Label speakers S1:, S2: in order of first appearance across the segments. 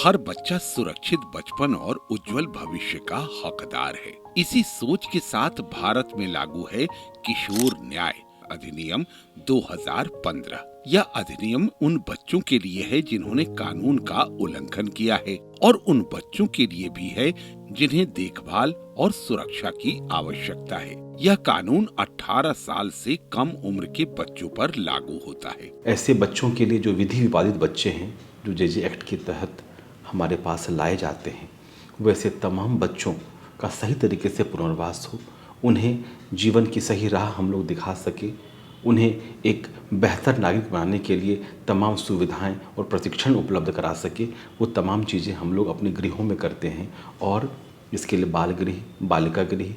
S1: हर बच्चा सुरक्षित बचपन और उज्जवल भविष्य का हकदार है। इसी सोच के साथ भारत में लागू है किशोर न्याय अधिनियम 2015। यह अधिनियम उन बच्चों के लिए है जिन्होंने कानून का उल्लंघन किया है और उन बच्चों के लिए भी है जिन्हें देखभाल और सुरक्षा की आवश्यकता है। यह कानून 18 साल से कम उम्र के बच्चों पर लागू होता है।
S2: ऐसे बच्चों के लिए जो विधि विवादित बच्चे हैं, जो जेजे एक्ट के तहत हमारे पास लाए जाते हैं, वैसे तमाम बच्चों का सही तरीके से पुनर्वास हो, उन्हें जीवन की सही राह हम लोग दिखा सके, उन्हें एक बेहतर नागरिक बनाने के लिए तमाम सुविधाएं और प्रशिक्षण उपलब्ध करा सके, वो तमाम चीज़ें हम लोग अपने गृहों में करते हैं। और इसके लिए बाल गृह, बालिका गृह,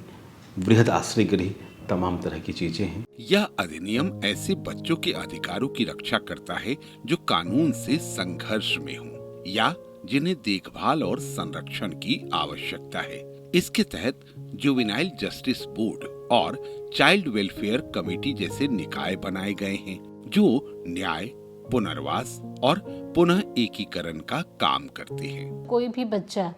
S2: वृहद आश्रय गृह, तमाम तरह की चीजें हैं।
S1: यह अधिनियम ऐसे बच्चों के अधिकारों की रक्षा करता है जो कानून से संघर्ष में हों या जिन्हें देखभाल और संरक्षण की आवश्यकता है। इसके तहत जुवेनाइल जस्टिस बोर्ड और चाइल्ड वेलफेयर कमेटी जैसे निकाय बनाए गए हैं जो न्याय, पुनर्वास और पुनः एकीकरण का काम करते हैं।
S3: कोई भी बच्चा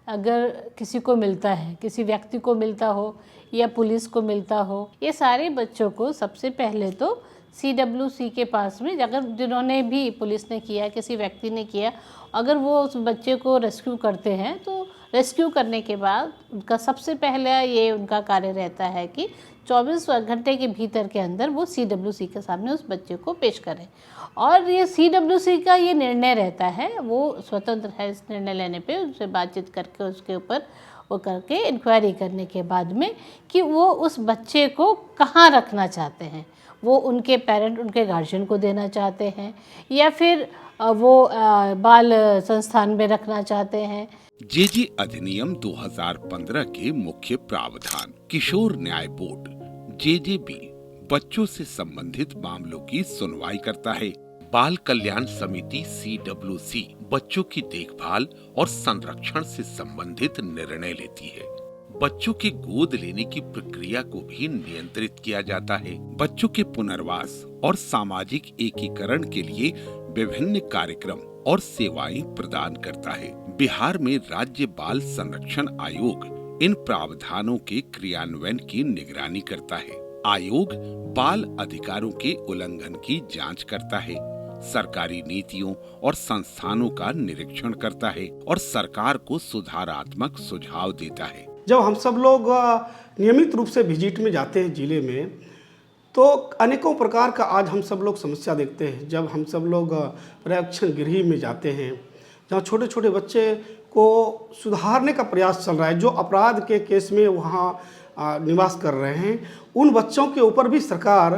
S3: अगर किसी को मिलता है, किसी व्यक्ति को मिलता हो या पुलिस को मिलता हो, ये सारे बच्चों को सबसे पहले तो CWC के पास में, अगर जिन्होंने भी, पुलिस ने किया, किसी व्यक्ति ने किया, अगर वो उस बच्चे को रेस्क्यू करते हैं तो रेस्क्यू करने के बाद उनका सबसे पहले ये उनका कार्य रहता है कि 24 घंटे के भीतर के अंदर वो CWC के सामने उस बच्चे को पेश करें। और ये CWC का ये निर्णय रहता है, वो स्वतंत्र है इस निर्णय लेने पे, उनसे बातचीत करके उसके ऊपर वो करके इंक्वायरी करने के बाद में कि वो उस बच्चे को कहाँ रखना चाहते हैं। वो उनके पेरेंट, उनके गार्जियन को देना चाहते हैं या फिर वो बाल संस्थान में रखना चाहते हैं।
S1: जेजे अधिनियम 2015 के मुख्य प्रावधान। किशोर न्याय बोर्ड JJB बच्चों से संबंधित मामलों की सुनवाई करता है। बाल कल्याण समिति CWC बच्चों की देखभाल और संरक्षण से संबंधित निर्णय लेती है। बच्चों के गोद लेने की प्रक्रिया को भी नियंत्रित किया जाता है। बच्चों के पुनर्वास और सामाजिक एकीकरण के लिए विभिन्न कार्यक्रम और सेवाएं प्रदान करता है। बिहार में राज्य बाल संरक्षण आयोग इन प्रावधानों के क्रियान्वयन की निगरानी करता है। आयोग बाल अधिकारों के उल्लंघन की जांच करता है, सरकारी नीतियों और संस्थानों का निरीक्षण करता है और सरकार को सुधारात्मक सुझाव देता है।
S4: जब हम सब लोग नियमित रूप से विजिट में जाते हैं जिले में, तो अनेकों प्रकार का आज हम सब लोग समस्या देखते हैं। जब हम सब लोग पर्यवेक्षण गृह में जाते हैं जहाँ छोटे छोटे बच्चे को सुधारने का प्रयास चल रहा है, जो अपराध के केस में वहाँ निवास कर रहे हैं, उन बच्चों के ऊपर भी सरकार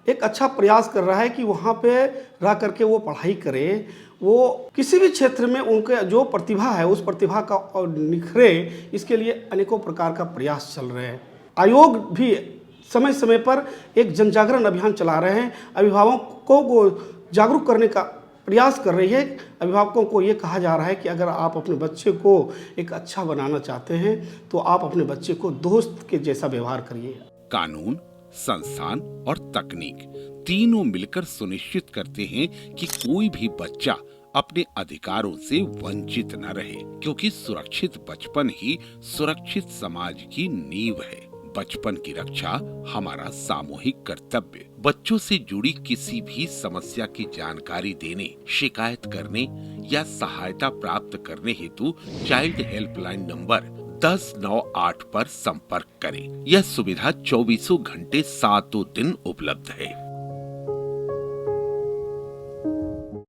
S4: एक अच्छा प्रयास कर रहा है कि वहाँ पे रह करके वो पढ़ाई करें, वो किसी भी क्षेत्र में उनके जो प्रतिभा है उस प्रतिभा का निखरे, इसके लिए अनेकों प्रकार का प्रयास चल रहे हैं। आयोग भी समय समय पर एक जनजागरण अभियान चला रहे हैं, अभिभावकों को जागरूक करने का प्रयास कर रही है। अभिभावकों को ये कहा जा रहा है कि अगर आप अपने बच्चे को एक अच्छा बनाना चाहते हैं तो आप अपने बच्चे को दोस्त के जैसा व्यवहार करिए।
S1: कानून, संस्थान और तकनीक तीनों मिलकर सुनिश्चित करते हैं कि कोई भी बच्चा अपने अधिकारों से वंचित न रहे, क्योंकि सुरक्षित बचपन ही सुरक्षित समाज की नींव है। बचपन की रक्षा हमारा सामूहिक कर्तव्य। बच्चों से जुड़ी किसी भी समस्या की जानकारी देने, शिकायत करने या सहायता प्राप्त करने हेतु चाइल्ड हेल्पलाइन नंबर 1098 पर संपर्क करें। यह सुविधा 24 घंटे 7 दिन उपलब्ध है।